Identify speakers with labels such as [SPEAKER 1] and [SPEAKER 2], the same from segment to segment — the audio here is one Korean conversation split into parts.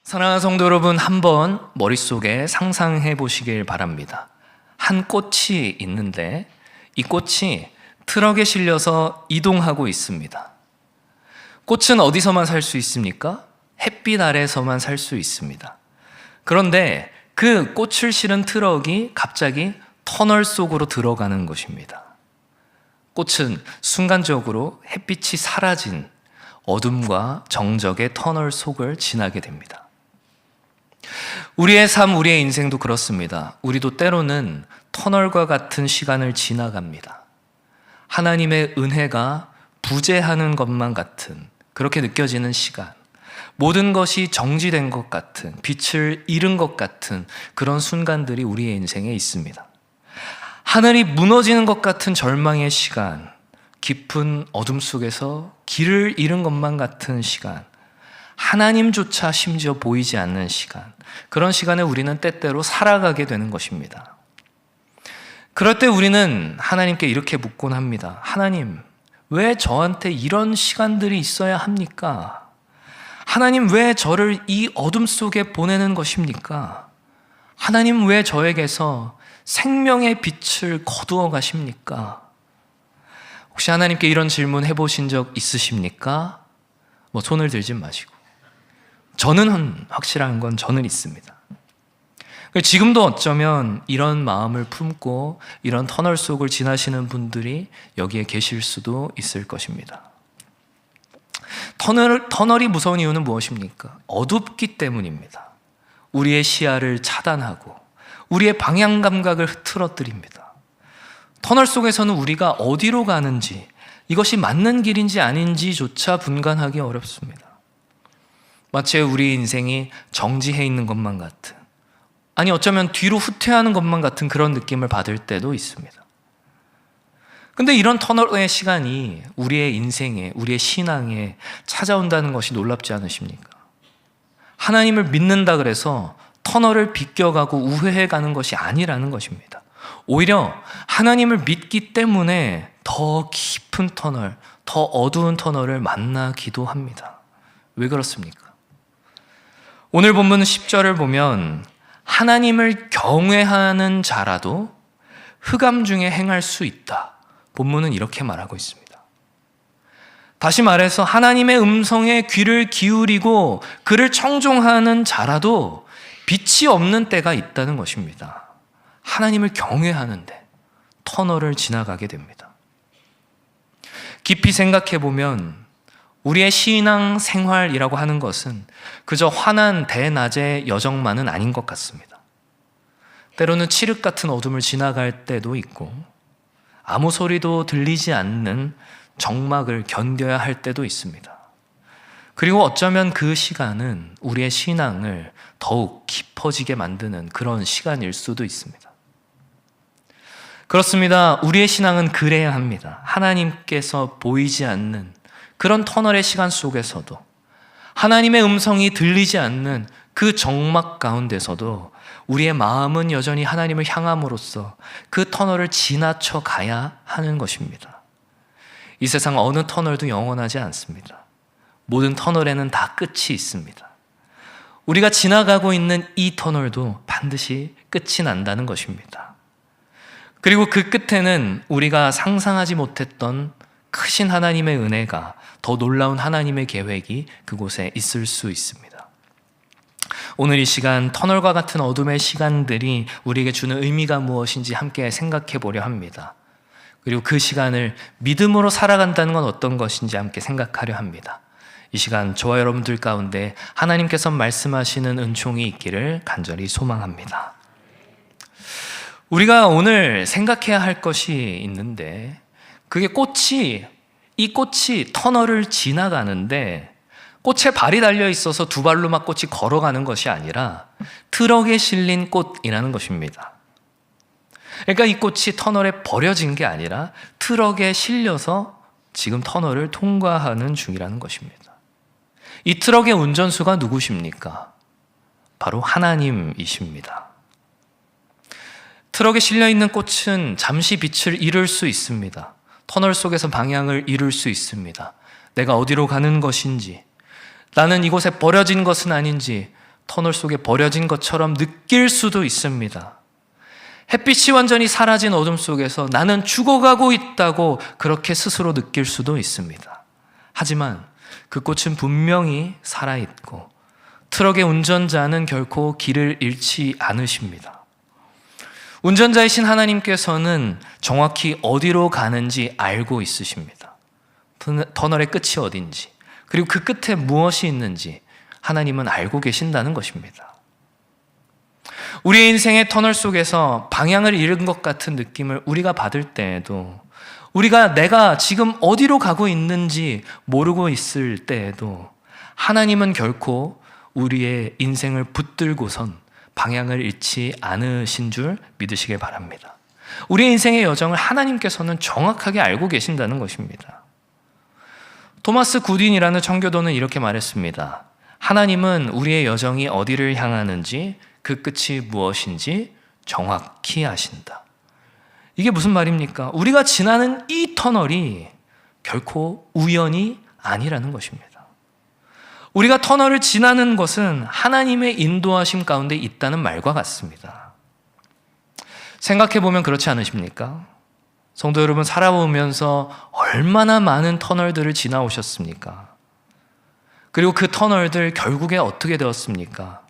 [SPEAKER 1] 사랑하는 성도 여러분, 한번 머릿속에 상상해 보시길 바랍니다. 한 꽃이 있는데 이 꽃이 트럭에 실려서 이동하고 있습니다. 꽃은 어디서만 살 수 있습니까? 햇빛 아래서만 살 수 있습니다. 그런데 그 꽃을 실은 트럭이 갑자기 터널 속으로 들어가는 것입니다. 꽃은 순간적으로 햇빛이 사라진 어둠과 정적의 터널 속을 지나게 됩니다. 우리의 삶, 우리의 인생도 그렇습니다. 우리도 때로는 터널과 같은 시간을 지나갑니다. 하나님의 은혜가 부재하는 것만 같은, 그렇게 느껴지는 시간, 모든 것이 정지된 것 같은, 빛을 잃은 것 같은 그런 순간들이 우리의 인생에 있습니다. 하늘이 무너지는 것 같은 절망의 시간, 깊은 어둠 속에서 길을 잃은 것만 같은 시간, 하나님조차 심지어 보이지 않는 시간, 그런 시간에 우리는 때때로 살아가게 되는 것입니다. 그럴 때 우리는 하나님께 이렇게 묻곤 합니다. 하나님, 왜 저한테 이런 시간들이 있어야 합니까? 하나님, 왜 저를 이 어둠 속에 보내는 것입니까? 하나님, 왜 저에게서 생명의 빛을 거두어 가십니까? 혹시 하나님께 이런 질문 해보신 적 있으십니까? 손을 들지 마시고. 저는 확실한 건 저는 있습니다. 지금도 어쩌면 이런 마음을 품고 이런 터널 속을 지나시는 분들이 여기에 계실 수도 있을 것입니다. 터널이 무서운 이유는 무엇입니까? 어둡기 때문입니다. 우리의 시야를 차단하고 우리의 방향 감각을 흐트러뜨립니다. 터널 속에서는 우리가 어디로 가는지, 이것이 맞는 길인지 아닌지조차 분간하기 어렵습니다. 마치 우리 인생이 정지해 있는 것만 같은, 아니 어쩌면 뒤로 후퇴하는 것만 같은 그런 느낌을 받을 때도 있습니다. 근데 이런 터널의 시간이 우리의 인생에, 우리의 신앙에 찾아온다는 것이 놀랍지 않으십니까? 하나님을 믿는다 그래서 터널을 비껴가고 우회해가는 것이 아니라는 것입니다. 오히려 하나님을 믿기 때문에 더 깊은 터널, 더 어두운 터널을 만나기도 합니다. 왜 그렇습니까? 오늘 본문 10절을 보면 하나님을 경외하는 자라도 흑암 중에 행할 수 있다. 본문은 이렇게 말하고 있습니다. 다시 말해서 하나님의 음성에 귀를 기울이고 그를 청종하는 자라도 빛이 없는 때가 있다는 것입니다. 하나님을 경외하는데 터널을 지나가게 됩니다. 깊이 생각해 보면 우리의 신앙 생활이라고 하는 것은 그저 환한 대낮의 여정만은 아닌 것 같습니다. 때로는 칠흑 같은 어둠을 지나갈 때도 있고 아무 소리도 들리지 않는 정막을 견뎌야 할 때도 있습니다. 그리고 어쩌면 그 시간은 우리의 신앙을 더욱 깊어지게 만드는 그런 시간일 수도 있습니다. 그렇습니다. 우리의 신앙은 그래야 합니다. 하나님께서 보이지 않는 그런 터널의 시간 속에서도, 하나님의 음성이 들리지 않는 그 정막 가운데서도 우리의 마음은 여전히 하나님을 향함으로써 그 터널을 지나쳐 가야 하는 것입니다. 이 세상 어느 터널도 영원하지 않습니다. 모든 터널에는 다 끝이 있습니다. 우리가 지나가고 있는 이 터널도 반드시 끝이 난다는 것입니다. 그리고 그 끝에는 우리가 상상하지 못했던 크신 하나님의 은혜가, 더 놀라운 하나님의 계획이 그곳에 있을 수 있습니다. 오늘 이 시간, 터널과 같은 어둠의 시간들이 우리에게 주는 의미가 무엇인지 함께 생각해 보려 합니다. 그리고 그 시간을 믿음으로 살아간다는 건 어떤 것인지 함께 생각하려 합니다. 이 시간 저와 여러분들 가운데 하나님께서 말씀하시는 은총이 있기를 간절히 소망합니다. 우리가 오늘 생각해야 할 것이 있는데, 그게 이 꽃이 터널을 지나가는데 꽃에 발이 달려 있어서 두 발로 막 꽃이 걸어가는 것이 아니라 트럭에 실린 꽃이라는 것입니다. 그러니까 이 꽃이 터널에 버려진 게 아니라 트럭에 실려서 지금 터널을 통과하는 중이라는 것입니다. 이 트럭의 운전수가 누구십니까? 바로 하나님이십니다. 트럭에 실려있는 꽃은 잠시 빛을 잃을 수 있습니다. 터널 속에서 방향을 잃을 수 있습니다. 내가 어디로 가는 것인지, 나는 이곳에 버려진 것은 아닌지 터널 속에 버려진 것처럼 느낄 수도 있습니다. 햇빛이 완전히 사라진 어둠 속에서 나는 죽어가고 있다고 그렇게 스스로 느낄 수도 있습니다. 하지만 그 꽃은 분명히 살아있고 트럭의 운전자는 결코 길을 잃지 않으십니다. 운전자이신 하나님께서는 정확히 어디로 가는지 알고 있으십니다. 터널의 끝이 어딘지, 그리고 그 끝에 무엇이 있는지 하나님은 알고 계신다는 것입니다. 우리의 인생의 터널 속에서 방향을 잃은 것 같은 느낌을 우리가 받을 때에도, 내가 지금 어디로 가고 있는지 모르고 있을 때에도 하나님은 결코 우리의 인생을 붙들고선 방향을 잃지 않으신 줄 믿으시길 바랍니다. 우리의 인생의 여정을 하나님께서는 정확하게 알고 계신다는 것입니다. 토마스 굿윈이라는 청교도는 이렇게 말했습니다. 하나님은 우리의 여정이 어디를 향하는지, 그 끝이 무엇인지 정확히 아신다. 이게 무슨 말입니까? 우리가 지나는 이 터널이 결코 우연이 아니라는 것입니다. 우리가 터널을 지나는 것은 하나님의 인도하심 가운데 있다는 말과 같습니다. 생각해보면 그렇지 않으십니까? 성도 여러분, 살아오면서 얼마나 많은 터널들을 지나오셨습니까? 그리고 그 터널들 결국에 어떻게 되었습니까?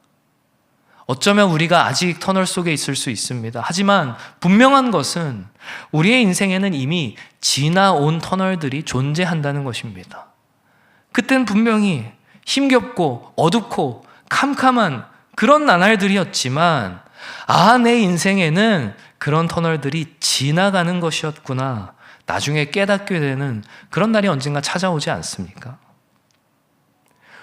[SPEAKER 1] 어쩌면 우리가 아직 터널 속에 있을 수 있습니다. 하지만 분명한 것은 우리의 인생에는 이미 지나온 터널들이 존재한다는 것입니다. 그땐 분명히 힘겹고 어둡고 캄캄한 그런 나날들이었지만, 내 인생에는 그런 터널들이 지나가는 것이었구나, 나중에 깨닫게 되는 그런 날이 언젠가 찾아오지 않습니까?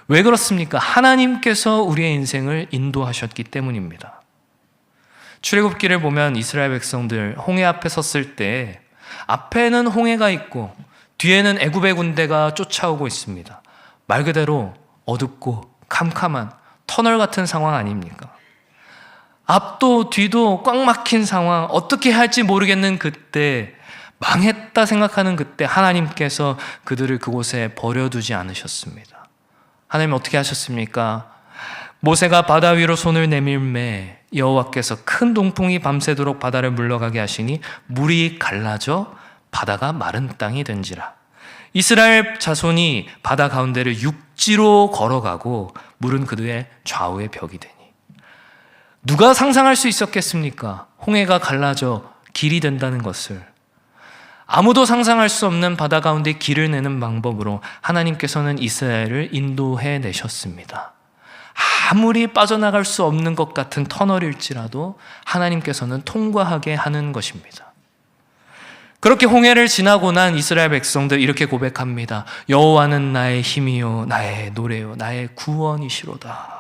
[SPEAKER 1] 왜 그렇습니까? 하나님께서 우리의 인생을 인도하셨기 때문입니다. 출애굽기를 보면 이스라엘 백성들 홍해 앞에 섰을 때 앞에는 홍해가 있고 뒤에는 애굽의 군대가 쫓아오고 있습니다. 말 그대로 어둡고 캄캄한 터널 같은 상황 아닙니까? 앞도 뒤도 꽉 막힌 상황, 어떻게 할지 모르겠는 그때, 망했다 생각하는 그때 하나님께서 그들을 그곳에 버려두지 않으셨습니다. 하나님 어떻게 하셨습니까? 모세가 바다 위로 손을 내밀매 여호와께서 큰 동풍이 밤새도록 바다를 물러가게 하시니 물이 갈라져 바다가 마른 땅이 된지라. 이스라엘 자손이 바다 가운데를 육지로 걸어가고 물은 그들의 좌우의 벽이 되니. 누가 상상할 수 있었겠습니까? 홍해가 갈라져 길이 된다는 것을. 아무도 상상할 수 없는 바다 가운데 길을 내는 방법으로 하나님께서는 이스라엘을 인도해 내셨습니다. 아무리 빠져나갈 수 없는 것 같은 터널일지라도 하나님께서는 통과하게 하는 것입니다. 그렇게 홍해를 지나고 난 이스라엘 백성들 이렇게 고백합니다. 여호와는 나의 힘이요 나의 노래요 나의 구원이시로다.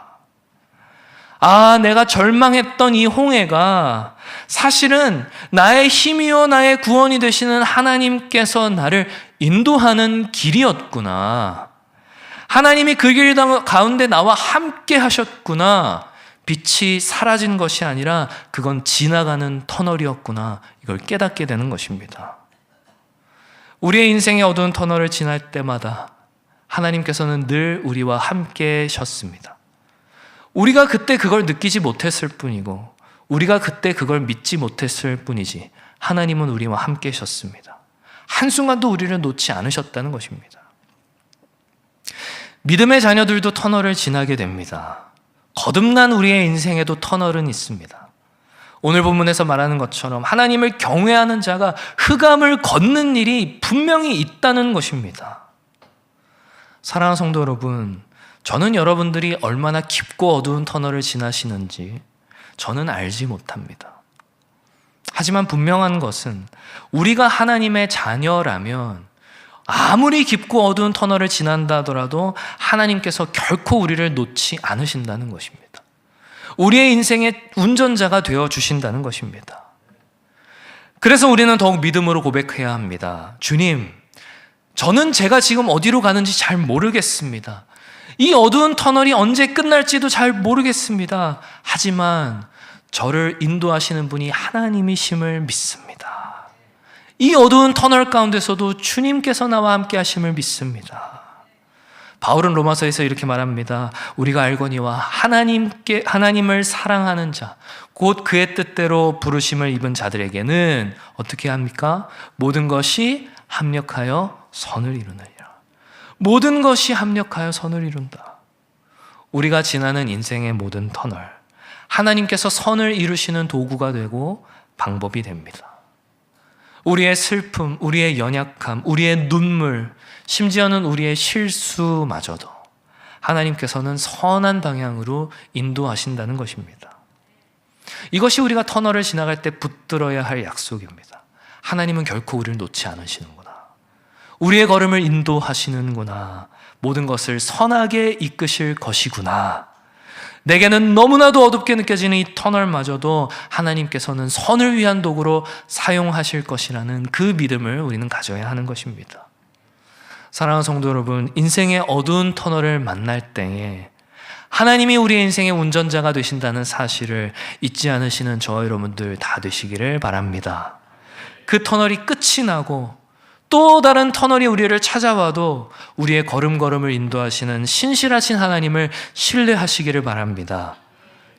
[SPEAKER 1] 내가 절망했던 이 홍해가 사실은 나의 힘이요 나의 구원이 되시는 하나님께서 나를 인도하는 길이었구나. 하나님이 그 길 가운데 나와 함께 하셨구나. 빛이 사라진 것이 아니라 그건 지나가는 터널이었구나. 이걸 깨닫게 되는 것입니다. 우리의 인생의 어두운 터널을 지날 때마다 하나님께서는 늘 우리와 함께 셨습니다. 우리가 그때 그걸 느끼지 못했을 뿐이고, 우리가 그때 그걸 믿지 못했을 뿐이지, 하나님은 우리와 함께 셨습니다. 한순간도 우리를 놓지 않으셨다는 것입니다. 믿음의 자녀들도 터널을 지나게 됩니다. 거듭난 우리의 인생에도 터널은 있습니다. 오늘 본문에서 말하는 것처럼 하나님을 경외하는 자가 흑암을 걷는 일이 분명히 있다는 것입니다. 사랑하는 성도 여러분, 저는 여러분들이 얼마나 깊고 어두운 터널을 지나시는지 저는 알지 못합니다. 하지만 분명한 것은 우리가 하나님의 자녀라면 아무리 깊고 어두운 터널을 지난다 하더라도 하나님께서 결코 우리를 놓지 않으신다는 것입니다. 우리의 인생의 운전자가 되어주신다는 것입니다. 그래서 우리는 더욱 믿음으로 고백해야 합니다. 주님, 저는 제가 지금 어디로 가는지 잘 모르겠습니다. 이 어두운 터널이 언제 끝날지도 잘 모르겠습니다. 하지만 저를 인도하시는 분이 하나님이심을 믿습니다. 이 어두운 터널 가운데서도 주님께서 나와 함께 하심을 믿습니다. 바울은 로마서에서 이렇게 말합니다. 우리가 알거니와 하나님을 사랑하는 자, 곧 그의 뜻대로 부르심을 입은 자들에게는 어떻게 합니까? 모든 것이 합력하여 선을 이루느니라. 모든 것이 합력하여 선을 이룬다. 우리가 지나는 인생의 모든 터널, 하나님께서 선을 이루시는 도구가 되고 방법이 됩니다. 우리의 슬픔, 우리의 연약함, 우리의 눈물, 심지어는 우리의 실수마저도 하나님께서는 선한 방향으로 인도하신다는 것입니다. 이것이 우리가 터널을 지나갈 때 붙들어야 할 약속입니다. 하나님은 결코 우리를 놓지 않으시는구나. 우리의 걸음을 인도하시는구나. 모든 것을 선하게 이끄실 것이구나. 내게는 너무나도 어둡게 느껴지는 이 터널마저도 하나님께서는 선을 위한 도구로 사용하실 것이라는 그 믿음을 우리는 가져야 하는 것입니다. 사랑하는 성도 여러분, 인생의 어두운 터널을 만날 때에 하나님이 우리의 인생의 운전자가 되신다는 사실을 잊지 않으시는 저와 여러분들 다 되시기를 바랍니다. 그 터널이 끝이 나고 또 다른 터널이 우리를 찾아와도 우리의 걸음걸음을 인도하시는 신실하신 하나님을 신뢰하시기를 바랍니다.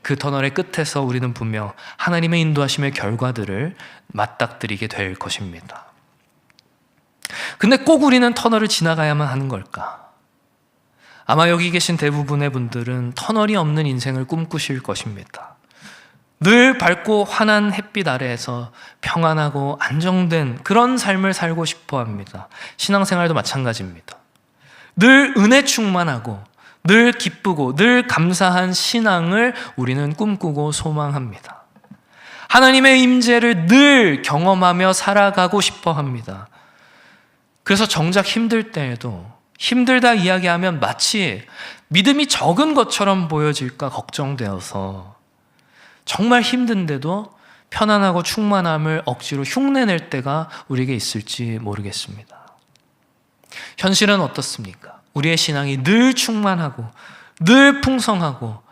[SPEAKER 1] 그 터널의 끝에서 우리는 분명 하나님의 인도하심의 결과들을 맞닥뜨리게 될 것입니다. 근데 꼭 우리는 터널을 지나가야만 하는 걸까? 아마 여기 계신 대부분의 분들은 터널이 없는 인생을 꿈꾸실 것입니다. 늘 밝고 환한 햇빛 아래에서 평안하고 안정된 그런 삶을 살고 싶어 합니다. 신앙생활도 마찬가지입니다. 늘 은혜 충만하고 늘 기쁘고 늘 감사한 신앙을 우리는 꿈꾸고 소망합니다. 하나님의 임재를 늘 경험하며 살아가고 싶어 합니다. 그래서 정작 힘들 때에도 힘들다 이야기하면 마치 믿음이 적은 것처럼 보여질까 걱정되어서 정말 힘든데도 편안하고 충만함을 억지로 흉내낼 때가 우리에게 있을지 모르겠습니다. 현실은 어떻습니까? 우리의 신앙이 늘 충만하고 늘 풍성하고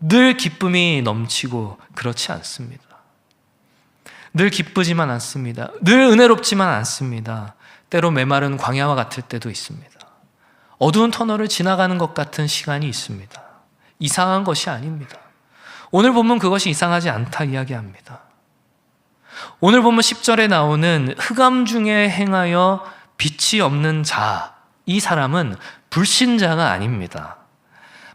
[SPEAKER 1] 늘 기쁨이 넘치고 그렇지 않습니다. 늘 기쁘지만 않습니다. 늘 은혜롭지만 않습니다. 때로 메마른 광야와 같을 때도 있습니다. 어두운 터널을 지나가는 것 같은 시간이 있습니다. 이상한 것이 아닙니다. 오늘 보면 그것이 이상하지 않다 이야기합니다. 오늘 보면 10절에 나오는 흑암 중에 행하여 빛이 없는 자, 이 사람은 불신자가 아닙니다.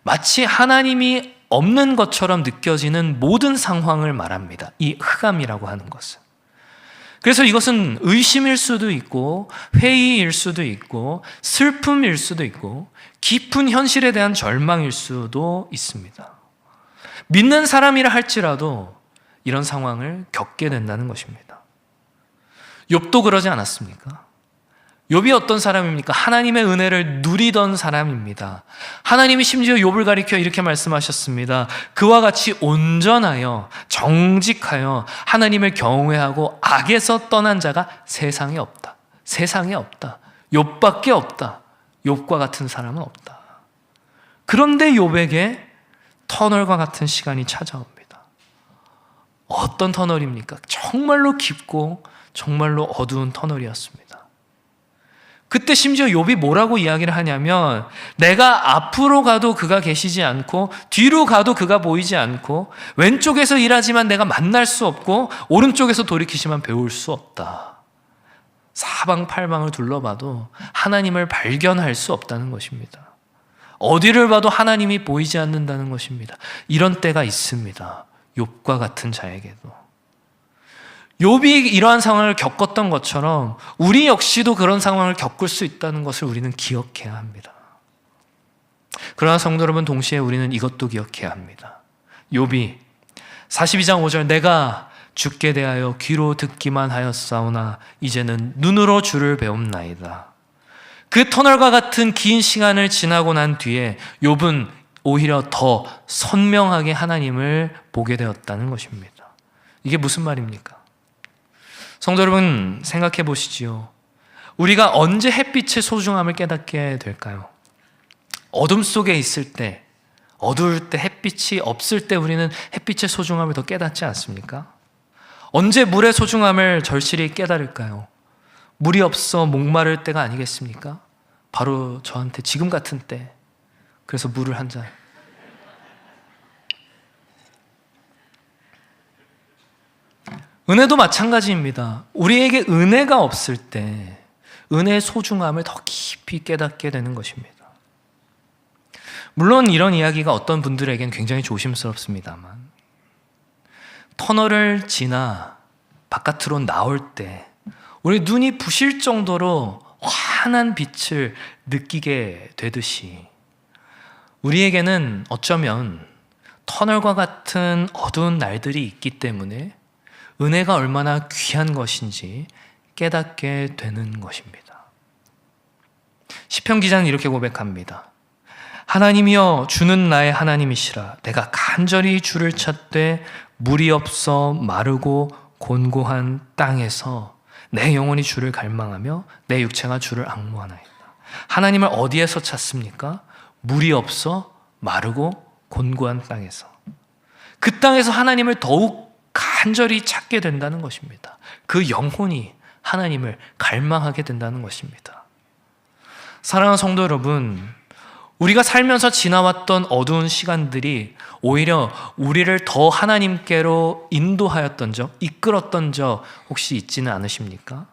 [SPEAKER 1] 마치 하나님이 없는 것처럼 느껴지는 모든 상황을 말합니다. 이 흑암이라고 하는 것은. 그래서 이것은 의심일 수도 있고 회의일 수도 있고 슬픔일 수도 있고 깊은 현실에 대한 절망일 수도 있습니다. 믿는 사람이라 할지라도 이런 상황을 겪게 된다는 것입니다. 욥도 그러지 않았습니까? 욥이 어떤 사람입니까? 하나님의 은혜를 누리던 사람입니다. 하나님이 심지어 욥을 가리켜 이렇게 말씀하셨습니다. 그와 같이 온전하여 정직하여 하나님을 경외하고 악에서 떠난 자가 세상에 없다. 세상에 없다. 욥밖에 없다. 욥과 같은 사람은 없다. 그런데 욥에게 터널과 같은 시간이 찾아옵니다. 어떤 터널입니까? 정말로 깊고 정말로 어두운 터널이었습니다. 그때 심지어 욥이 뭐라고 이야기를 하냐면 내가 앞으로 가도 그가 계시지 않고 뒤로 가도 그가 보이지 않고 왼쪽에서 일하지만 내가 만날 수 없고 오른쪽에서 돌이키지만 배울 수 없다. 사방팔방을 둘러봐도 하나님을 발견할 수 없다는 것입니다. 어디를 봐도 하나님이 보이지 않는다는 것입니다. 이런 때가 있습니다. 욥과 같은 자에게도. 욥이 이러한 상황을 겪었던 것처럼 우리 역시도 그런 상황을 겪을 수 있다는 것을 우리는 기억해야 합니다. 그러나 성도 여러분, 동시에 우리는 이것도 기억해야 합니다. 욥이 42장 5절 내가 주께 대하여 귀로 듣기만 하였사오나 이제는 눈으로 주를 배움나이다. 그 터널과 같은 긴 시간을 지나고 난 뒤에 욥은 오히려 더 선명하게 하나님을 보게 되었다는 것입니다. 이게 무슨 말입니까? 성도 여러분, 생각해 보시지요. 우리가 언제 햇빛의 소중함을 깨닫게 될까요? 어둠 속에 있을 때, 어두울 때, 햇빛이 없을 때 우리는 햇빛의 소중함을 더 깨닫지 않습니까? 언제 물의 소중함을 절실히 깨달을까요? 물이 없어 목마를 때가 아니겠습니까? 바로 저한테 지금 같은 때, 그래서 물을 한 잔. 은혜도 마찬가지입니다. 우리에게 은혜가 없을 때 은혜의 소중함을 더 깊이 깨닫게 되는 것입니다. 물론 이런 이야기가 어떤 분들에겐 굉장히 조심스럽습니다만, 터널을 지나 바깥으로 나올 때 우리 눈이 부실 정도로 환한 빛을 느끼게 되듯이, 우리에게는 어쩌면 터널과 같은 어두운 날들이 있기 때문에 은혜가 얼마나 귀한 것인지 깨닫게 되는 것입니다. 시편 기자는 이렇게 고백합니다. 하나님이여, 주는 나의 하나님이시라. 내가 간절히 주를 찾되 물이 없어 마르고 곤고한 땅에서 내 영혼이 주를 갈망하며 내 육체가 주를 앙모하나이다. 하나님을 어디에서 찾습니까? 물이 없어 마르고 곤고한 땅에서. 그 땅에서 하나님을 더욱 간절히 찾게 된다는 것입니다. 그 영혼이 하나님을 갈망하게 된다는 것입니다. 사랑하는 성도 여러분, 우리가 살면서 지나왔던 어두운 시간들이 오히려 우리를 더 하나님께로 인도하였던 적, 이끌었던 적 혹시 있지는 않으십니까?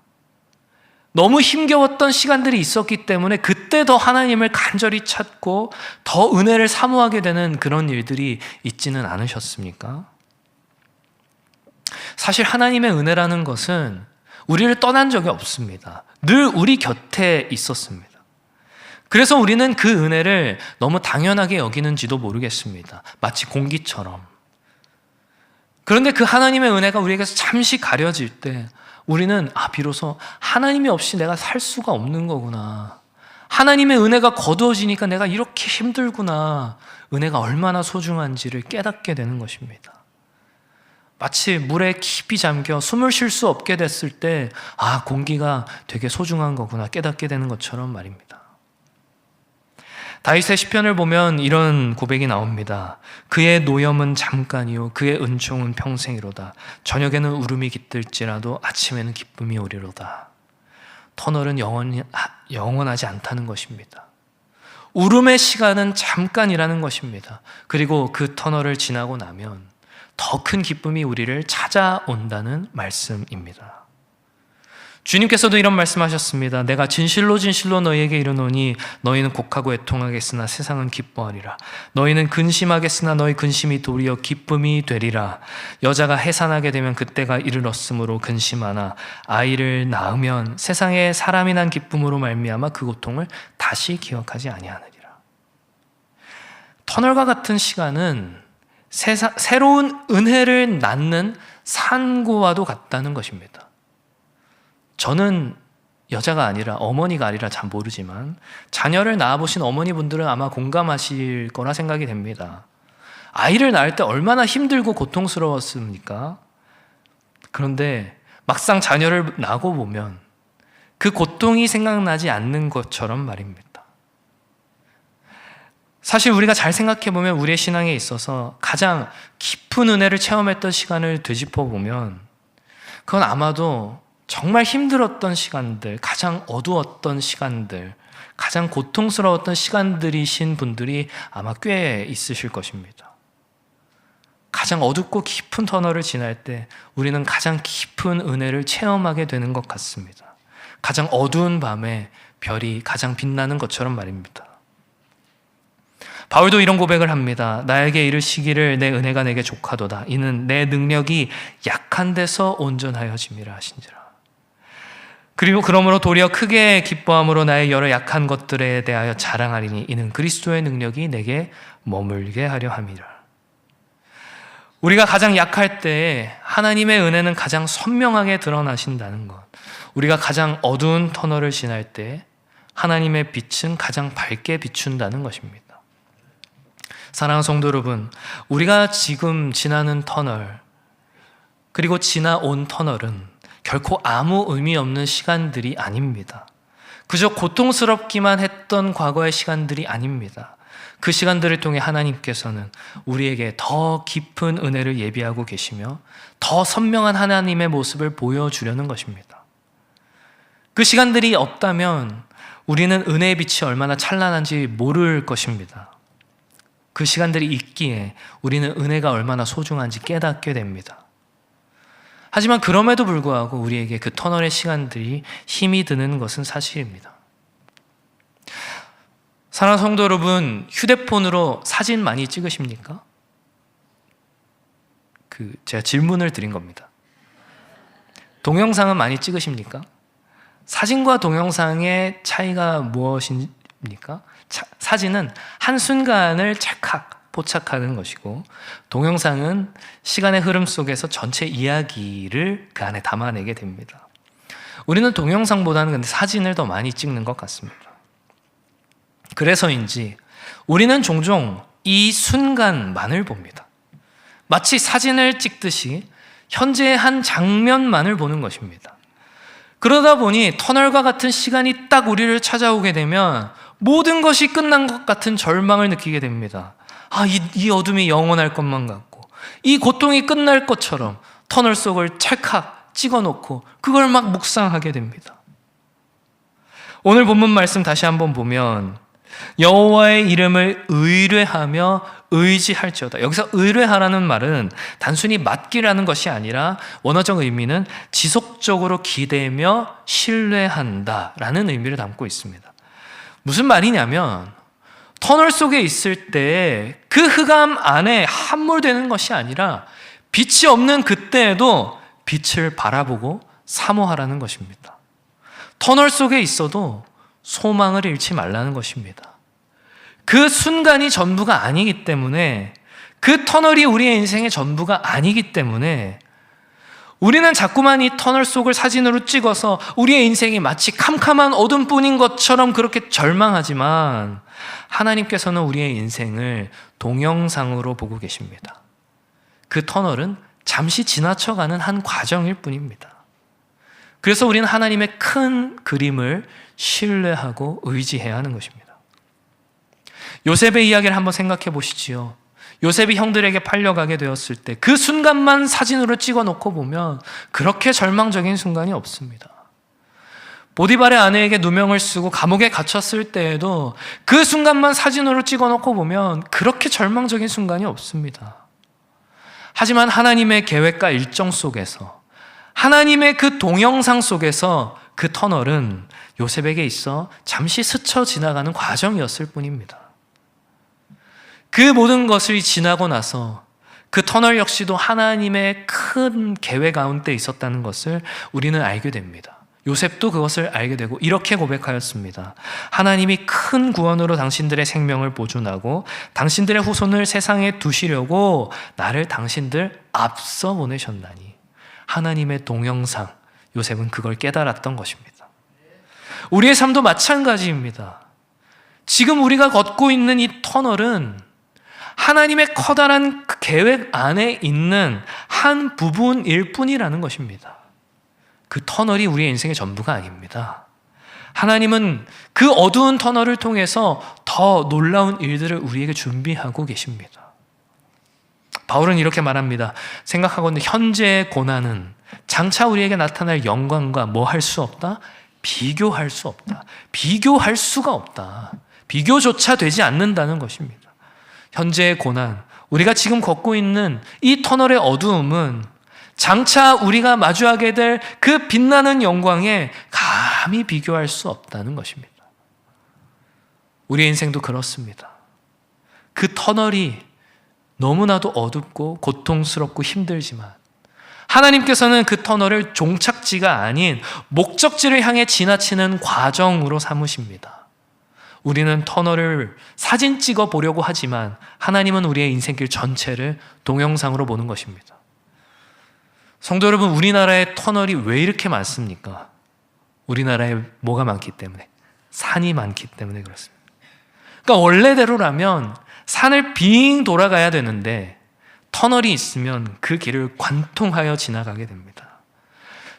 [SPEAKER 1] 너무 힘겨웠던 시간들이 있었기 때문에 그때 더 하나님을 간절히 찾고 더 은혜를 사모하게 되는 그런 일들이 있지는 않으셨습니까? 사실 하나님의 은혜라는 것은 우리를 떠난 적이 없습니다. 늘 우리 곁에 있었습니다. 그래서 우리는 그 은혜를 너무 당연하게 여기는지도 모르겠습니다. 마치 공기처럼. 그런데 그 하나님의 은혜가 우리에게서 잠시 가려질 때 우리는 비로소 하나님이 없이 내가 살 수가 없는 거구나. 하나님의 은혜가 거두어지니까 내가 이렇게 힘들구나. 은혜가 얼마나 소중한지를 깨닫게 되는 것입니다. 마치 물에 깊이 잠겨 숨을 쉴 수 없게 됐을 때 공기가 되게 소중한 거구나 깨닫게 되는 것처럼 말입니다. 다윗의 시편을 보면 이런 고백이 나옵니다. 그의 노염은 잠깐이요 그의 은총은 평생이로다. 저녁에는 울음이 깃들지라도 아침에는 기쁨이 오리로다. 터널은 영원하지 않다는 것입니다. 울음의 시간은 잠깐이라는 것입니다. 그리고 그 터널을 지나고 나면 더 큰 기쁨이 우리를 찾아온다는 말씀입니다. 주님께서도 이런 말씀하셨습니다. 내가 진실로 진실로 너희에게 이르노니 너희는 곡하고 애통하겠으나 세상은 기뻐하리라. 너희는 근심하겠으나 너희 근심이 도리어 기쁨이 되리라. 여자가 해산하게 되면 그때가 이르렀으므로 근심하나 아이를 낳으면 세상에 사람이 난 기쁨으로 말미암아 그 고통을 다시 기억하지 아니하느니라. 터널과 같은 시간은 새로운 은혜를 낳는 산고와도 같다는 것입니다. 저는 여자가 아니라 어머니가 아니라 잘 모르지만 자녀를 낳아보신 어머니분들은 아마 공감하실 거라 생각이 됩니다. 아이를 낳을 때 얼마나 힘들고 고통스러웠습니까? 그런데 막상 자녀를 낳고 보면 그 고통이 생각나지 않는 것처럼 말입니다. 사실 우리가 잘 생각해보면 우리의 신앙에 있어서 가장 깊은 은혜를 체험했던 시간을 되짚어보면 그건 아마도 정말 힘들었던 시간들, 가장 어두웠던 시간들, 가장 고통스러웠던 시간들이신 분들이 아마 꽤 있으실 것입니다. 가장 어둡고 깊은 터널을 지날 때 우리는 가장 깊은 은혜를 체험하게 되는 것 같습니다. 가장 어두운 밤에 별이 가장 빛나는 것처럼 말입니다. 바울도 이런 고백을 합니다. 나에게 이르시기를 내 은혜가 내게 족하도다. 이는 내 능력이 약한 데서 온전하여짐이라 하신지라. 그리고 그러므로 도리어 크게 기뻐함으로 나의 여러 약한 것들에 대하여 자랑하리니 이는 그리스도의 능력이 내게 머물게 하려 함이라. 우리가 가장 약할 때 하나님의 은혜는 가장 선명하게 드러나신다는 것. 우리가 가장 어두운 터널을 지날 때 하나님의 빛은 가장 밝게 비춘다는 것입니다. 사랑하는 성도 여러분, 우리가 지금 지나는 터널, 그리고 지나온 터널은 결코 아무 의미 없는 시간들이 아닙니다. 그저 고통스럽기만 했던 과거의 시간들이 아닙니다. 그 시간들을 통해 하나님께서는 우리에게 더 깊은 은혜를 예비하고 계시며 더 선명한 하나님의 모습을 보여주려는 것입니다. 그 시간들이 없다면 우리는 은혜의 빛이 얼마나 찬란한지 모를 것입니다. 그 시간들이 있기에 우리는 은혜가 얼마나 소중한지 깨닫게 됩니다. 하지만 그럼에도 불구하고 우리에게 그 터널의 시간들이 힘이 드는 것은 사실입니다. 사랑하는 성도 여러분, 휴대폰으로 사진 많이 찍으십니까? 제가 질문을 드린 겁니다. 동영상은 많이 찍으십니까? 사진과 동영상의 차이가 무엇입니까? 사진은 한순간을 찰칵 포착하는 것이고, 동영상은 시간의 흐름 속에서 전체 이야기를 그 안에 담아내게 됩니다. 우리는 동영상보다는 근데 사진을 더 많이 찍는 것 같습니다. 그래서인지 우리는 종종 이 순간만을 봅니다. 마치 사진을 찍듯이 현재의 한 장면만을 보는 것입니다. 그러다 보니 터널과 같은 시간이 딱 우리를 찾아오게 되면 모든 것이 끝난 것 같은 절망을 느끼게 됩니다. 이 어둠이 영원할 것만 같고, 이 고통이 끝날 것처럼 터널 속을 찰칵 찍어놓고 그걸 막 묵상하게 됩니다. 오늘 본문 말씀 다시 한번 보면 여호와의 이름을 의뢰하며 의지할지어다. 여기서 의뢰하라는 말은 단순히 맡기라는 것이 아니라 원어적 의미는 지속적으로 기대며 신뢰한다라는 의미를 담고 있습니다. 무슨 말이냐면 터널 속에 있을 때 그 흑암 안에 함몰되는 것이 아니라 빛이 없는 그때에도 빛을 바라보고 사모하라는 것입니다. 터널 속에 있어도 소망을 잃지 말라는 것입니다. 그 순간이 전부가 아니기 때문에, 그 터널이 우리의 인생의 전부가 아니기 때문에 우리는 자꾸만 이 터널 속을 사진으로 찍어서 우리의 인생이 마치 캄캄한 어둠뿐인 것처럼 그렇게 절망하지만, 하나님께서는 우리의 인생을 동영상으로 보고 계십니다. 그 터널은 잠시 지나쳐가는 한 과정일 뿐입니다. 그래서 우리는 하나님의 큰 그림을 신뢰하고 의지해야 하는 것입니다. 요셉의 이야기를 한번 생각해 보시지요. 요셉이 형들에게 팔려가게 되었을 때 그 순간만 사진으로 찍어놓고 보면 그렇게 절망적인 순간이 없습니다. 보디발의 아내에게 누명을 쓰고 감옥에 갇혔을 때에도 그 순간만 사진으로 찍어놓고 보면 그렇게 절망적인 순간이 없습니다. 하지만 하나님의 계획과 일정 속에서, 하나님의 그 동영상 속에서 그 터널은 요셉에게 있어 잠시 스쳐 지나가는 과정이었을 뿐입니다. 그 모든 것을 지나고 나서 그 터널 역시도 하나님의 큰 계획 가운데 있었다는 것을 우리는 알게 됩니다. 요셉도 그것을 알게 되고 이렇게 고백하였습니다. 하나님이 큰 구원으로 당신들의 생명을 보존하고 당신들의 후손을 세상에 두시려고 나를 당신들 앞서 보내셨나니. 하나님의 동영상, 요셉은 그걸 깨달았던 것입니다. 우리의 삶도 마찬가지입니다. 지금 우리가 걷고 있는 이 터널은 하나님의 커다란 계획 안에 있는 한 부분일 뿐이라는 것입니다. 그 터널이 우리의 인생의 전부가 아닙니다. 하나님은 그 어두운 터널을 통해서 더 놀라운 일들을 우리에게 준비하고 계십니다. 바울은 이렇게 말합니다. 생각하건대 현재의 고난은 장차 우리에게 나타날 영광과 뭐 할 수 없다? 비교할 수 없다. 비교할 수가 없다. 비교조차 되지 않는다는 것입니다. 현재의 고난, 우리가 지금 걷고 있는 이 터널의 어두움은 장차 우리가 마주하게 될 그 빛나는 영광에 감히 비교할 수 없다는 것입니다. 우리의 인생도 그렇습니다. 그 터널이 너무나도 어둡고 고통스럽고 힘들지만 하나님께서는 그 터널을 종착지가 아닌 목적지를 향해 지나치는 과정으로 삼으십니다. 우리는 터널을 사진 찍어 보려고 하지만 하나님은 우리의 인생길 전체를 동영상으로 보는 것입니다. 성도 여러분, 우리나라의 터널이 왜 이렇게 많습니까? 우리나라에 뭐가 많기 때문에? 산이 많기 때문에 그렇습니다. 그러니까 원래대로라면 산을 빙 돌아가야 되는데 터널이 있으면 그 길을 관통하여 지나가게 됩니다.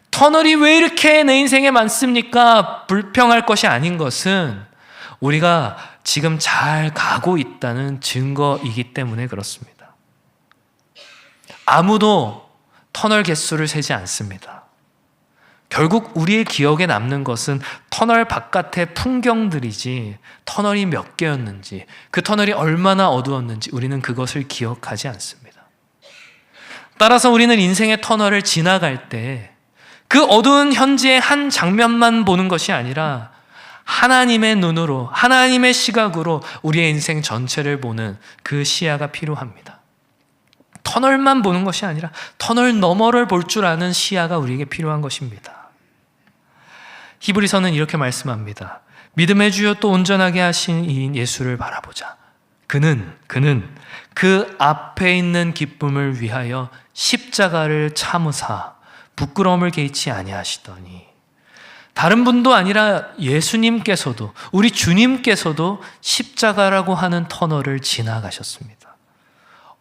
[SPEAKER 1] 터널이 왜 이렇게 내 인생에 많습니까? 불평할 것이 아닌 것은 우리가 지금 잘 가고 있다는 증거이기 때문에 그렇습니다. 아무도 터널 개수를 세지 않습니다. 결국 우리의 기억에 남는 것은 터널 바깥의 풍경들이지 터널이 몇 개였는지, 그 터널이 얼마나 어두웠는지 우리는 그것을 기억하지 않습니다. 따라서 우리는 인생의 터널을 지나갈 때 그 어두운 현지의 한 장면만 보는 것이 아니라 하나님의 눈으로, 하나님의 시각으로 우리의 인생 전체를 보는 그 시야가 필요합니다. 터널만 보는 것이 아니라 터널 너머를 볼 줄 아는 시야가 우리에게 필요한 것입니다. 히브리서는 이렇게 말씀합니다. 믿음의 주여 또 온전하게 하신 이인 예수를 바라보자. 그는 그 앞에 있는 기쁨을 위하여 십자가를 참으사 부끄러움을 개의치 아니하시더니. 다른 분도 아니라 예수님께서도, 우리 주님께서도 십자가라고 하는 터널을 지나가셨습니다.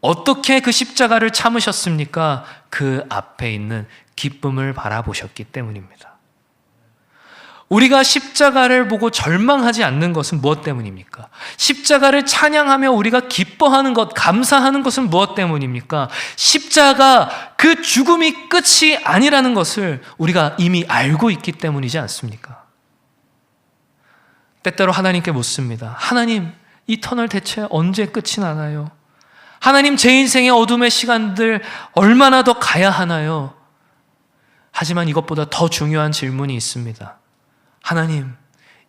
[SPEAKER 1] 어떻게 그 십자가를 참으셨습니까? 그 앞에 있는 기쁨을 바라보셨기 때문입니다. 우리가 십자가를 보고 절망하지 않는 것은 무엇 때문입니까? 십자가를 찬양하며 우리가 기뻐하는 것, 감사하는 것은 무엇 때문입니까? 십자가, 그 죽음이 끝이 아니라는 것을 우리가 이미 알고 있기 때문이지 않습니까? 때때로 하나님께 묻습니다. 하나님, 이 터널 대체 언제 끝이 나나요? 하나님, 제 인생의 어둠의 시간들 얼마나 더 가야 하나요? 하지만 이것보다 더 중요한 질문이 있습니다. 하나님,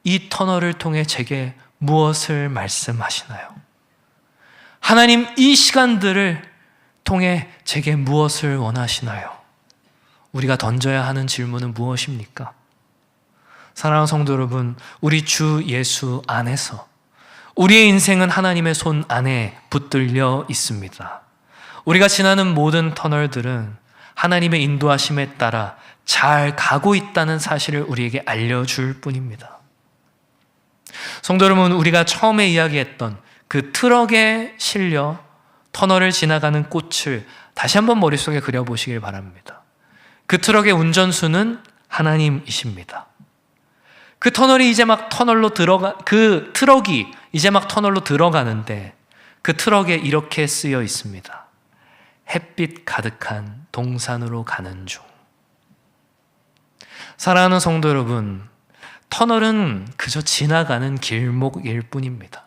[SPEAKER 1] 이 터널을 통해 제게 무엇을 말씀하시나요? 하나님, 이 시간들을 통해 제게 무엇을 원하시나요? 우리가 던져야 하는 질문은 무엇입니까? 사랑하는 성도 여러분, 우리 주 예수 안에서 우리의 인생은 하나님의 손 안에 붙들려 있습니다. 우리가 지나는 모든 터널들은 하나님의 인도하심에 따라 잘 가고 있다는 사실을 우리에게 알려줄 뿐입니다. 성도 여러분, 우리가 처음에 이야기했던 그 트럭에 실려 터널을 지나가는 꽃을 다시 한번 머릿속에 그려보시길 바랍니다. 그 트럭의 운전수는 하나님이십니다. 그 터널이 이제 막 그 트럭이 이제 막 터널로 들어가는데 그 트럭에 이렇게 쓰여 있습니다. 햇빛 가득한 동산으로 가는 중. 사랑하는 성도 여러분, 터널은 그저 지나가는 길목일 뿐입니다.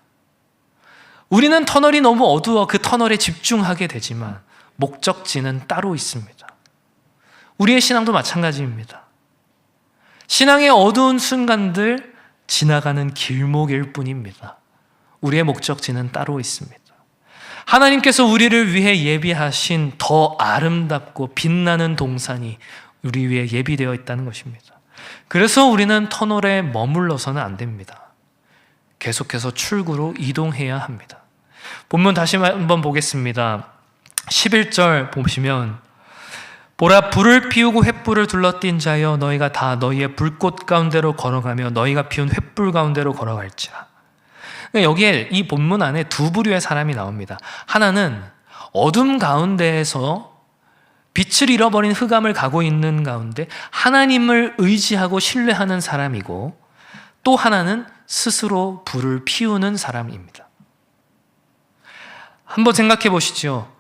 [SPEAKER 1] 우리는 터널이 너무 어두워 그 터널에 집중하게 되지만 목적지는 따로 있습니다. 우리의 신앙도 마찬가지입니다. 신앙의 어두운 순간들 지나가는 길목일 뿐입니다. 우리의 목적지는 따로 있습니다. 하나님께서 우리를 위해 예비하신 더 아름답고 빛나는 동산이 우리 위해 예비되어 있다는 것입니다. 그래서 우리는 터널에 머물러서는 안 됩니다. 계속해서 출구로 이동해야 합니다. 본문 다시 한번 보겠습니다. 11절 보시면 보라, 불을 피우고 횃불을 둘러띈 자여 너희가 다 너희의 불꽃 가운데로 걸어가며 너희가 피운 횃불 가운데로 걸어갈지라. 여기에 이 본문 안에 두 부류의 사람이 나옵니다. 하나는 어둠 가운데에서 빛을 잃어버린 흑암을 가고 있는 가운데 하나님을 의지하고 신뢰하는 사람이고, 또 하나는 스스로 불을 피우는 사람입니다. 한번 생각해 보시죠.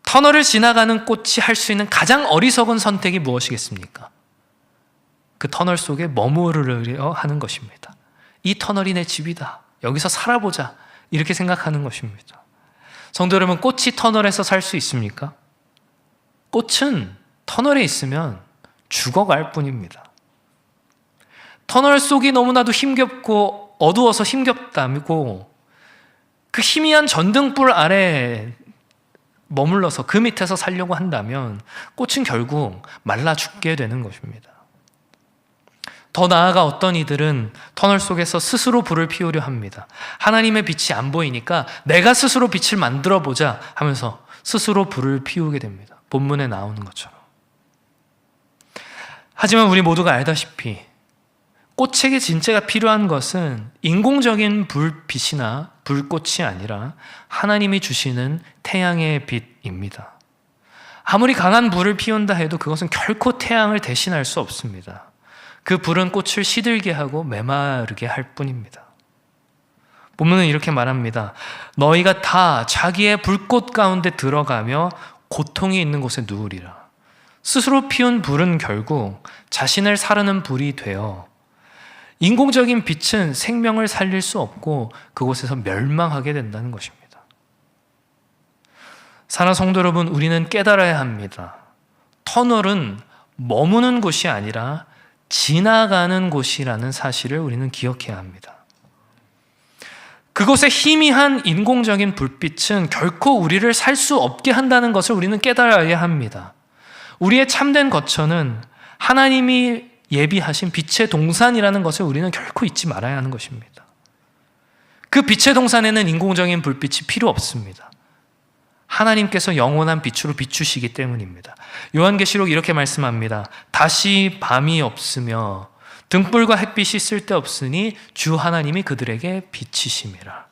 [SPEAKER 1] 터널을 지나가는 꽃이 할 수 있는 가장 어리석은 선택이 무엇이겠습니까? 그 터널 속에 머무르려 하는 것입니다. 이 터널이 내 집이다. 여기서 살아보자. 이렇게 생각하는 것입니다. 성도 여러분, 꽃이 터널에서 살 수 있습니까? 꽃은 터널에 있으면 죽어갈 뿐입니다. 터널 속이 너무나도 힘겹고 어두워서 힘겹다고 그 희미한 전등불 아래 머물러서 그 밑에서 살려고 한다면 꽃은 결국 말라 죽게 되는 것입니다. 더 나아가 어떤 이들은 터널 속에서 스스로 불을 피우려 합니다. 하나님의 빛이 안 보이니까 내가 스스로 빛을 만들어 보자 하면서 스스로 불을 피우게 됩니다. 본문에 나오는 것처럼. 하지만 우리 모두가 알다시피 꽃에게 진짜가 필요한 것은 인공적인 불빛이나 불꽃이 아니라 하나님이 주시는 태양의 빛입니다. 아무리 강한 불을 피운다 해도 그것은 결코 태양을 대신할 수 없습니다. 그 불은 꽃을 시들게 하고 메마르게 할 뿐입니다. 본문은 이렇게 말합니다. 너희가 다 자기의 불꽃 가운데 들어가며 고통이 있는 곳에 누우리라. 스스로 피운 불은 결국 자신을 사르는 불이 되어 인공적인 빛은 생명을 살릴 수 없고 그곳에서 멸망하게 된다는 것입니다. 사랑하는 성도 여러분, 우리는 깨달아야 합니다. 터널은 머무는 곳이 아니라 지나가는 곳이라는 사실을 우리는 기억해야 합니다. 그곳에 희미한 인공적인 불빛은 결코 우리를 살 수 없게 한다는 것을 우리는 깨달아야 합니다. 우리의 참된 거처는 하나님이 예비하신 빛의 동산이라는 것을 우리는 결코 잊지 말아야 하는 것입니다. 그 빛의 동산에는 인공적인 불빛이 필요 없습니다. 하나님께서 영원한 빛으로 비추시기 때문입니다. 요한계시록 이렇게 말씀합니다. 다시 밤이 없으며 등불과 햇빛이 쓸데없으니 주 하나님이 그들에게 비치심이라.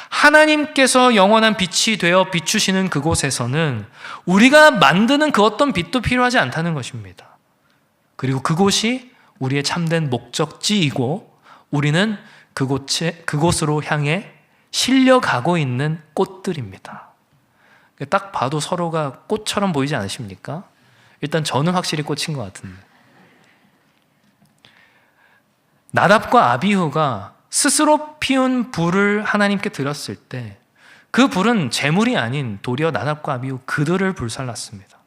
[SPEAKER 1] 하나님께서 영원한 빛이 되어 비추시는 그곳에서는 우리가 만드는 그 어떤 빛도 필요하지 않다는 것입니다. 그리고 그곳이 우리의 참된 목적지이고 우리는 그곳으로 향해 실려가고 있는 꽃들입니다. 딱 봐도 서로가 꽃처럼 보이지 않으십니까? 일단 저는 확실히 꽃인 것 같은데. 나답과 아비후가 스스로 피운 불을 하나님께 드렸을 때 그 불은 재물이 아닌 도리어 나답과 아비후 그들을 불살랐습니다.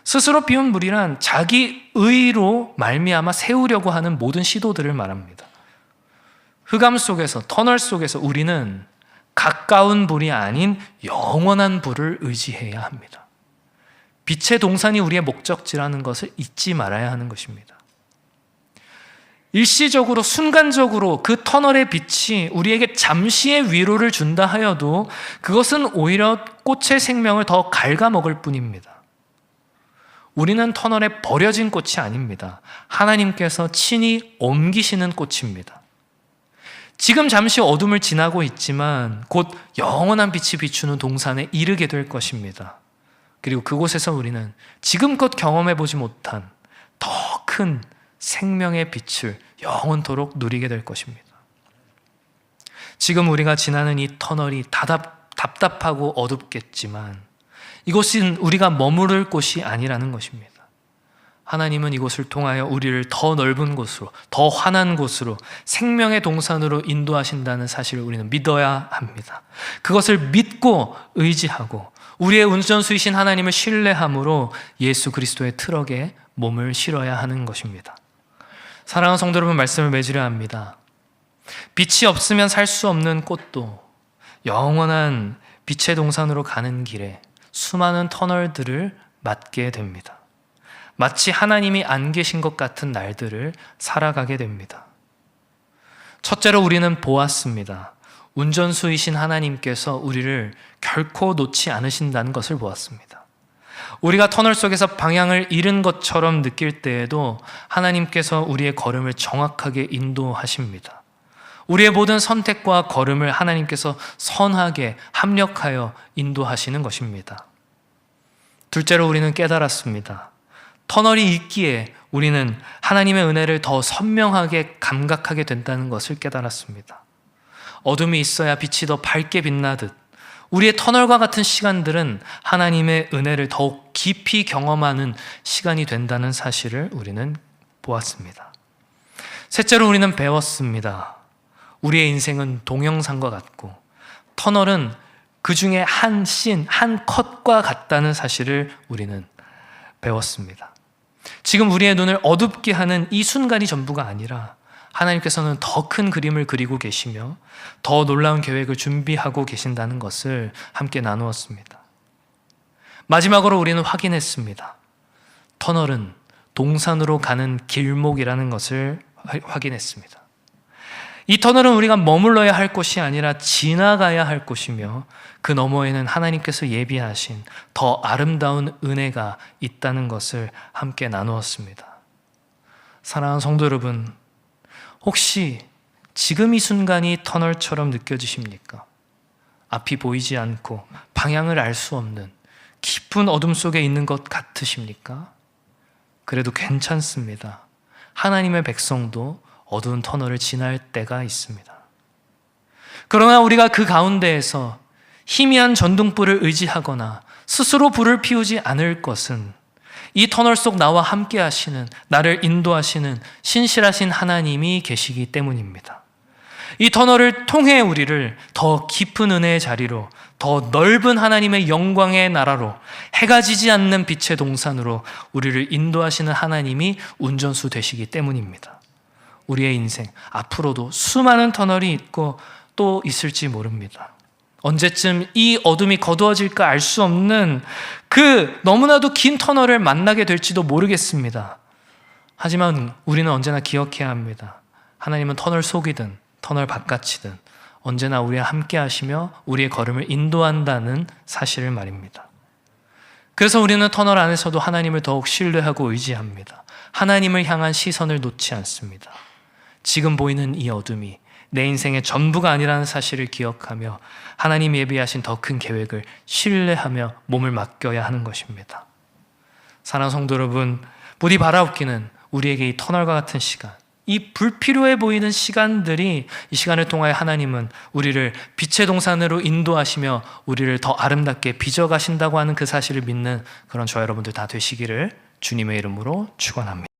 [SPEAKER 1] 스스로 피운 불이란 자기 의로 말미암아 세우려고 하는 모든 시도들을 말합니다. 흑암 속에서, 터널 속에서 우리는 가까운 불이 아닌 영원한 불을 의지해야 합니다. 빛의 동산이 우리의 목적지라는 것을 잊지 말아야 하는 것입니다. 일시적으로, 순간적으로 그 터널의 빛이 우리에게 잠시의 위로를 준다 하여도 그것은 오히려 꽃의 생명을 더 갉아먹을 뿐입니다. 우리는 터널에 버려진 꽃이 아닙니다. 하나님께서 친히 옮기시는 꽃입니다. 지금 잠시 어둠을 지나고 있지만 곧 영원한 빛이 비추는 동산에 이르게 될 것입니다. 그리고 그곳에서 우리는 지금껏 경험해보지 못한 더 큰 생명의 빛을 영원토록 누리게 될 것입니다. 지금 우리가 지나는 이 터널이 답답하고 어둡겠지만 이곳은 우리가 머무를 곳이 아니라는 것입니다. 하나님은 이곳을 통하여 우리를 더 넓은 곳으로, 더 환한 곳으로, 생명의 동산으로 인도하신다는 사실을 우리는 믿어야 합니다. 그것을 믿고 의지하고 우리의 운전수이신 하나님을 신뢰함으로 예수 그리스도의 트럭에 몸을 실어야 하는 것입니다. 사랑하는 성도 여러분, 말씀을 맺으려 합니다. 빛이 없으면 살 수 없는 꽃도 영원한 빛의 동산으로 가는 길에 수많은 터널들을 맞게 됩니다. 마치 하나님이 안 계신 것 같은 날들을 살아가게 됩니다. 첫째로 우리는 보았습니다. 운전수이신 하나님께서 우리를 결코 놓지 않으신다는 것을 보았습니다. 우리가 터널 속에서 방향을 잃은 것처럼 느낄 때에도 하나님께서 우리의 걸음을 정확하게 인도하십니다. 우리의 모든 선택과 걸음을 하나님께서 선하게 합력하여 인도하시는 것입니다. 둘째로 우리는 깨달았습니다. 터널이 있기에 우리는 하나님의 은혜를 더 선명하게 감각하게 된다는 것을 깨달았습니다. 어둠이 있어야 빛이 더 밝게 빛나듯 우리의 터널과 같은 시간들은 하나님의 은혜를 더욱 깊이 경험하는 시간이 된다는 사실을 우리는 보았습니다. 셋째로 우리는 배웠습니다. 우리의 인생은 동영상과 같고 터널은 그 중에 한 씬, 한 컷과 같다는 사실을 우리는 배웠습니다. 지금 우리의 눈을 어둡게 하는 이 순간이 전부가 아니라 하나님께서는 더 큰 그림을 그리고 계시며 더 놀라운 계획을 준비하고 계신다는 것을 함께 나누었습니다. 마지막으로 우리는 확인했습니다. 터널은 동산으로 가는 길목이라는 것을 확인했습니다. 이 터널은 우리가 머물러야 할 곳이 아니라 지나가야 할 곳이며 그 너머에는 하나님께서 예비하신 더 아름다운 은혜가 있다는 것을 함께 나누었습니다. 사랑하는 성도 여러분, 혹시 지금 이 순간이 터널처럼 느껴지십니까? 앞이 보이지 않고 방향을 알 수 없는 깊은 어둠 속에 있는 것 같으십니까? 그래도 괜찮습니다. 하나님의 백성도 어두운 터널을 지날 때가 있습니다. 그러나 우리가 그 가운데에서 희미한 전등불을 의지하거나 스스로 불을 피우지 않을 것은 이 터널 속 나와 함께 하시는, 나를 인도하시는 신실하신 하나님이 계시기 때문입니다. 이 터널을 통해 우리를 더 깊은 은혜의 자리로, 더 넓은 하나님의 영광의 나라로, 해가 지지 않는 빛의 동산으로 우리를 인도하시는 하나님이 운전수 되시기 때문입니다. 우리의 인생 앞으로도 수많은 터널이 있고 또 있을지 모릅니다. 언제쯤 이 어둠이 거두어질까 알 수 없는 그 너무나도 긴 터널을 만나게 될지도 모르겠습니다. 하지만 우리는 언제나 기억해야 합니다. 하나님은 터널 속이든 터널 바깥이든 언제나 우리와 함께 하시며 우리의 걸음을 인도한다는 사실을 말입니다. 그래서 우리는 터널 안에서도 하나님을 더욱 신뢰하고 의지합니다. 하나님을 향한 시선을 놓지 않습니다. 지금 보이는 이 어둠이 내 인생의 전부가 아니라는 사실을 기억하며 하나님이 예비하신 더 큰 계획을 신뢰하며 몸을 맡겨야 하는 것입니다. 사랑하는 성도 여러분, 부디 바라옵기는 우리에게 이 터널과 같은 시간, 이 불필요해 보이는 시간들이, 이 시간을 통하여 하나님은 우리를 빛의 동산으로 인도하시며 우리를 더 아름답게 빚어가신다고 하는 그 사실을 믿는 그런 저와 여러분들 다 되시기를 주님의 이름으로 축원합니다.